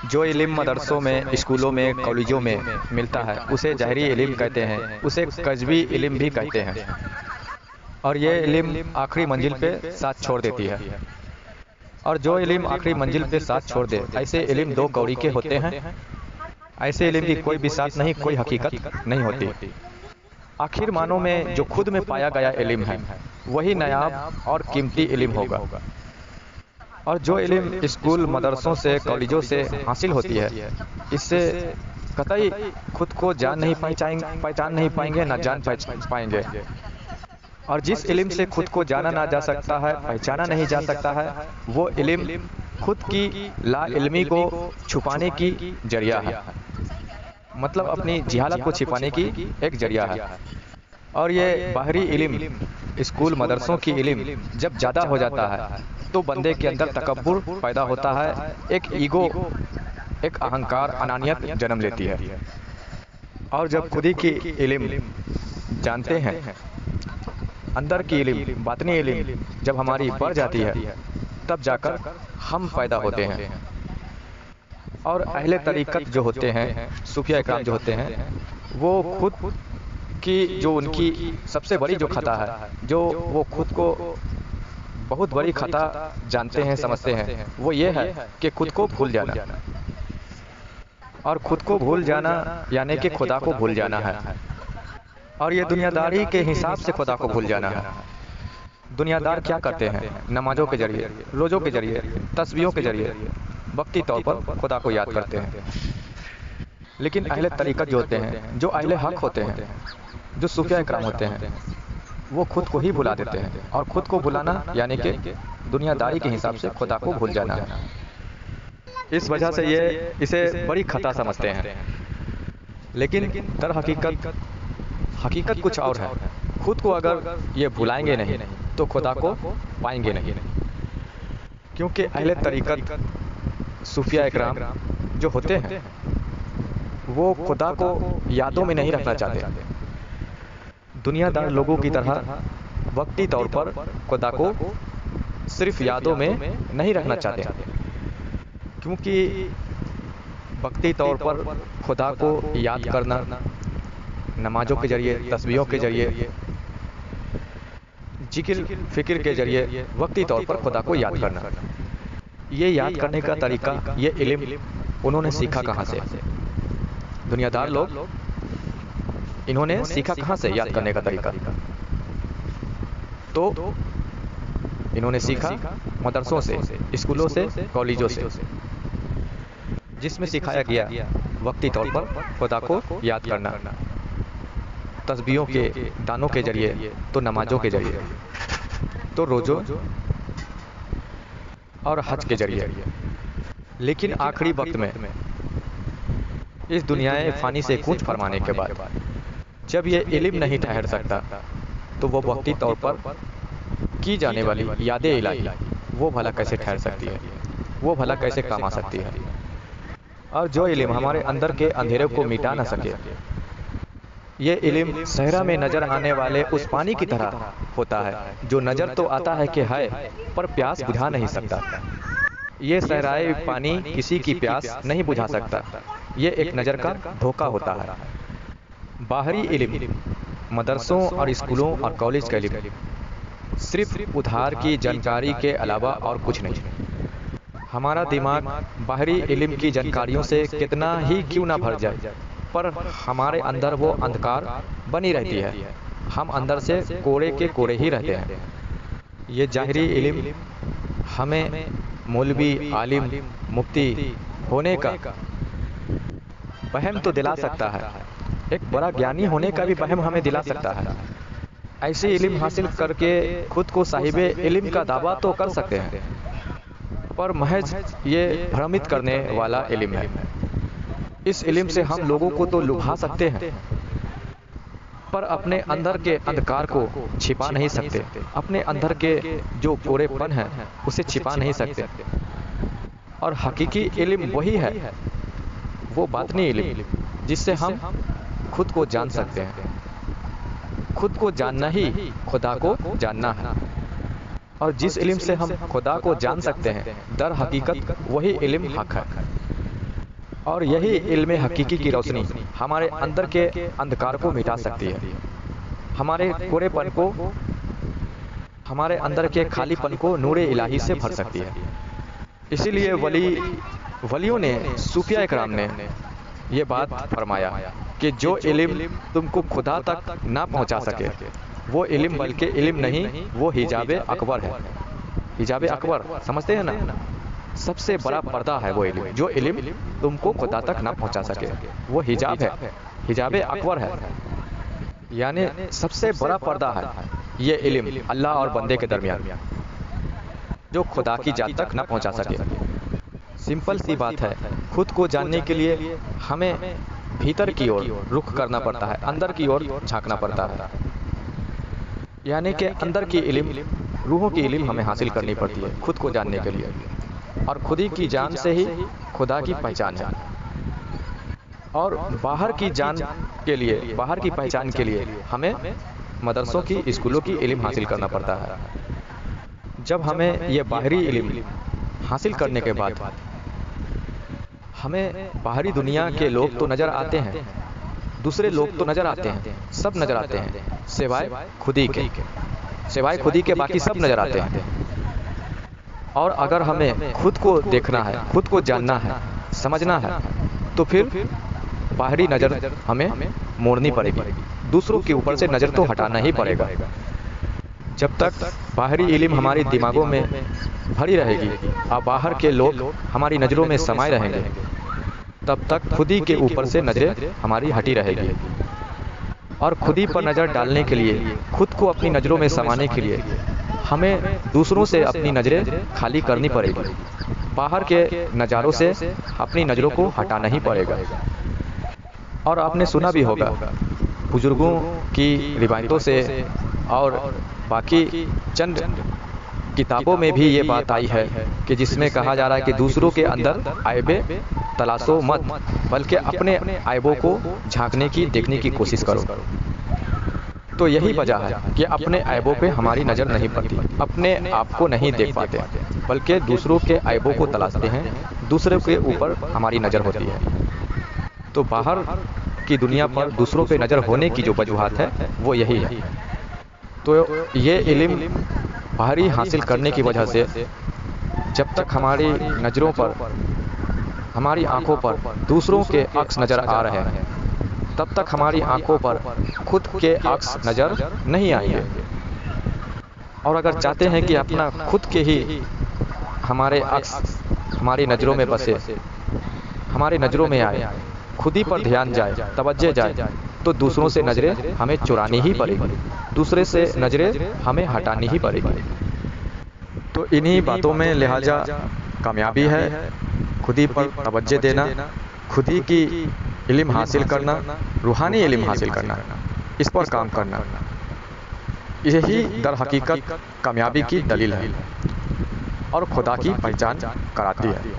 जो इल्म मदरसों में, स्कूलों में, कॉलेजों में मिलता है उसे ज़हरी इल्म कहते हैं, उसे कज़वी इल्म भी कहते हैं। और ये इल्म आखिरी मंजिल पे साथ छोड़ देती है। और जो इल्म आखिरी मंजिल पे साथ छोड़ दे, ऐसे इल्म दो कौड़ी के होते हैं। ऐसे इल्म की कोई बिसात नहीं, कोई हकीकत नहीं होती। आखिर मानो में जो खुद में पाया गया इल्म है वही नायाब और कीमती इल्म होगा। और जो इल्म स्कूल, मदरसों से, कॉलेजों से हासिल होती है, इससे कतई खुद को पहचान नहीं पाएंगे, ना जान पाएंगे। और जिस इल्म से खुद को जाना ना जा सकता है, पहचाना नहीं जा सकता है, वो इल्म खुद की ला इल्मी को छुपाने की जरिया है। मतलब अपनी जिहालत को छिपाने की एक जरिया है। और ये बाहरी इल्म, स्कूल, मदरसों की इल्म जब ज़्यादा हो जाता है तो बंदे के अंदर तकब्बुर पैदा होता है, एक ईगो, एक अहंकार, अनानियत जन्म लेती है। और जब खुदी की इल्म जानते हैं, अंदर की इल्म, बातनी इल्म जब हमारी बढ़ जाती है, तब जाकर हम पैदा होते हैं। और अहले तरीक़त जो होते हैं, सूफिया इकराम जो होते हैं, वो खुद की जो उनकी सबसे बड़ी जो खता है, जो वो खुद को बहुत बड़ी खता जानते हैं, समझते हैं, वो ये है कि खुद को भूल जाना। और खुद को भूल जाना यानी कि खुदा को भूल जाना है। और ये दुनियादारी के हिसाब से खुदा को भूल जाना है। दुनियादार क्या करते हैं? नमाज़ों के ज़रिए, रोज़ों के ज़रिए, तस्बीहों के ज़रिए वक्ती तौर पर खुदा को याद करते हैं। लेकिन अहले तरीक़त जो होते हैं, जो अहले हक़ होते हैं, जो सूफिया इकराम होते हैं, वो खुद को ही भुला देते हैं। और खुद को भुलाना यानी कि दुनियादारी के हिसाब से खुदा को भूल जाना है। इस वजह से इसे बड़ी खता समझते हैं। लेकिन दर हकीकत कुछ और है। खुद को अगर ये भुलाएंगे नहीं तो खुदा को पाएंगे नहीं। क्योंकि अहले तरीक़त, सूफिया इकराम जो होते हैं, वो खुदा को यादों में नहीं रखना चाहते। दुनियादार लोगों की तरह वक्ती तौर पर खुदा को सिर्फ यादों में नहीं रखना चाहते। क्योंकि वक्ती तौर पर खुदा को याद करना, नमाज़ों के ज़रिए, तस्बीहों के ज़रिए, जिक्र फ़िक्र के ज़रिए वक्ती तौर पर खुदा को याद करना, ये याद करने का तरीका, ये इल्म उन्होंने सीखा कहाँ से? दुनियादार लोग इन्होंने सीखा कहाँ से याद करने का तरीका? तो इन्होंने सीखा मदरसों से, स्कूलों से, कॉलेजों से, जिसमें सिखाया गया वक्ती तौर पर खुदा को याद करना, तस्बीहों के दानों के ज़रिए, तो नमाज़ों के ज़रिए, तो रोज़ों और हज के ज़रिए। लेकिन आखिरी वक्त में इस दुनियाए फ़ानी से कूच फरमाने के बाद जब ये इल्म नहीं ठहर सकता, तो वो वक्ती तौर पर की जाने वाली यादें इलाही वो भला कैसे ठहर सकती है? वो भला कैसे काम आ सकती है? और जो इल्म हमारे अंदर के अंधेरे को मिटा ना सके, ये इल्म सहरा में नज़र आने वाले उस पानी की तरह होता है, जो नज़र तो आता है कि है, पर प्यास बुझा नहीं सकता। ये सहराए पानी किसी की प्यास नहीं बुझा सकता। ये एक नज़र का धोखा होता है। बाहरी इल्म, मदरसों और स्कूलों और कॉलेज का इल्म सिर्फ उधार की जानकारी के अलावा और कुछ नहीं। हमारा दिमाग बाहरी इल्म की जानकारियों से कितना ही क्यों ना भर जाए, पर हमारे अंदर वो अंधकार बनी रहती है। हम अंदर से कोड़े के कोड़े ही रहते हैं। ये ज़ाहिरी इल्म हमें मौलवी, आलिम, मुफ्ती होने का वहम तो दिला सकता है, एक बड़ा ज्ञानी होने का भी वहम हमें दिला सकता है। ऐसी इल्म हासिल करके खुद को साहिबे इल्म का दावा तो कर सकते हैं, पर महज ये भ्रमित करने वाला इल्म है। इस इल्म से हम लोगों को तो लुभा सकते हैं, पर अपने अंदर के अंधकार को छिपा नहीं सकते। अपने अंदर के जो कोरेपन है उसे छिपा नहीं सकते। और हकीकी इल्म वही है, वो बातनी इल्म, जिससे हम खुद को जान सकते हैं। खुद को जानना ही खुदा को जानना है। और जिस इल्म से हम खुदा को जान सकते हैं, दर हकीकत वही इल्म हक है। और यही इल्म हकीकी की रोशनी हमारे अंदर के अंधकार को मिटा सकती है, हमारे कोरेपन को, हमारे अंदर के खालीपन को नूरे इलाही से भर सकती है। इसीलिए वलियों ने, सूफिया इकराम ने ये बात फरमाया कि जो इल्म तुमको खुदा तक ना पहुंचा सके वो इल्म बल्कि इल्म नहीं, वो हिजाब अकबर है। हिजाब अकबर समझते हैं ना, सबसे बड़ा पर्दा है वो इल्म। जो इल्म तुमको खुदा तक ना पहुंचा सके वो हिजाब है, हिजाब अकबर है, यानी सबसे बड़ा पर्दा है ये इल्म अल्लाह और बंदे के दरमियान, जो खुदा की जात तक ना पहुंचा सके। सिंपल सी बात है, खुद को जानने के लिए हमें भीतर की ओर रुख करना पड़ता है, अंदर की ओर झांकना पड़ता है, यानी कि अंदर की इल्म, रूहों की इल्म हमें हासिल करनी पड़ती है खुद को जानने के लिए। और खुद ही की जान से ही खुदा की पहचान है। और बाहर की जान के लिए, बाहर की पहचान के लिए हमें मदरसों की, स्कूलों की इल्म हासिल करना पड़ता है। जब हमें ये बाहरी इल्म हासिल करने के बाद हमें बाहरी दुनिया के लोग तो नज़र आते हैं, दूसरे लोग तो नज़र आते हैं, सब नज़र आते हैं सिवाय खुदी के, सिवाय खुदी के बाकी सब नज़र आते हैं। और अगर हमें खुद को देखना है, खुद को जानना है, समझना है, तो फिर बाहरी नज़र हमें मोड़नी पड़ेगी, दूसरों के ऊपर से नज़र तो हटाना ही पड़ेगा। जब तक बाहरी इल्म हमारी दिमागों में भरी रहेगी और बाहर के लोग हमारी नज़रों में समाये रहेंगे, तब तक खुदी के ऊपर से नज़रें हमारी हटी रहेगी। और खुदी पर नज़र डालने के लिए, खुद को अपनी नज़रों में समाने के लिए हमें दूसरों से अपनी नज़रें खाली करनी पड़ेगी, बाहर के नज़ारों से अपनी नज़रों को हटाना ही पड़ेगा। और आपने सुना भी होगा बुजुर्गों की रिवायतों से और बाकी चंद किताबों में भी ये बात आई है कि जिसमें कहा जा रहा है कि दूसरों के अंदर आयबे तलाशो मत, बल्कि अपने आयबों को झांकने की, देखने की कोशिश करो। तो यही वजह है कि अपने ऐबों पे हमारी नज़र नहीं पड़ती, अपने आप को नहीं देख पाते, बल्कि दूसरों के ऐबों को तलाशते हैं, दूसरों के ऊपर हमारी नज़र होती है। तो बाहर की दुनिया पर दूसरों पे नज़र होने की जो वजूहात है वो यही है। तो ये इल्म बाहरी हासिल करने की वजह से जब तक हमारी नज़रों पर, हमारी आंखों पर दूसरों के अक्स नज़र आ रहे हैं, तब तक हमारी आंखों पर खुद के अक्स नज़र नहीं आएंगे। और अगर चाहते हैं कि अपना खुद के ही हमारे अक्स हमारी नज़रों में बसे, हमारी नज़रों में आए, खुद ही पर ध्यान जाए, तवज्जो जाए, तो दूसरों से नज़रें हमें चुरानी ही पड़ेगी, दूसरे से नज़रें हमें हटानी ही पड़ेगी। तो इन्हीं बातों में लिहाजा कामयाबी है खुद ही पर तवज्जो देना, खुद ही की इल्म हासिल करना, रूहानी इल्म हासिल करना, इस पर काम करना, यही दर हकीकत कामयाबी की दलील है और खुदा की पहचान कराती है।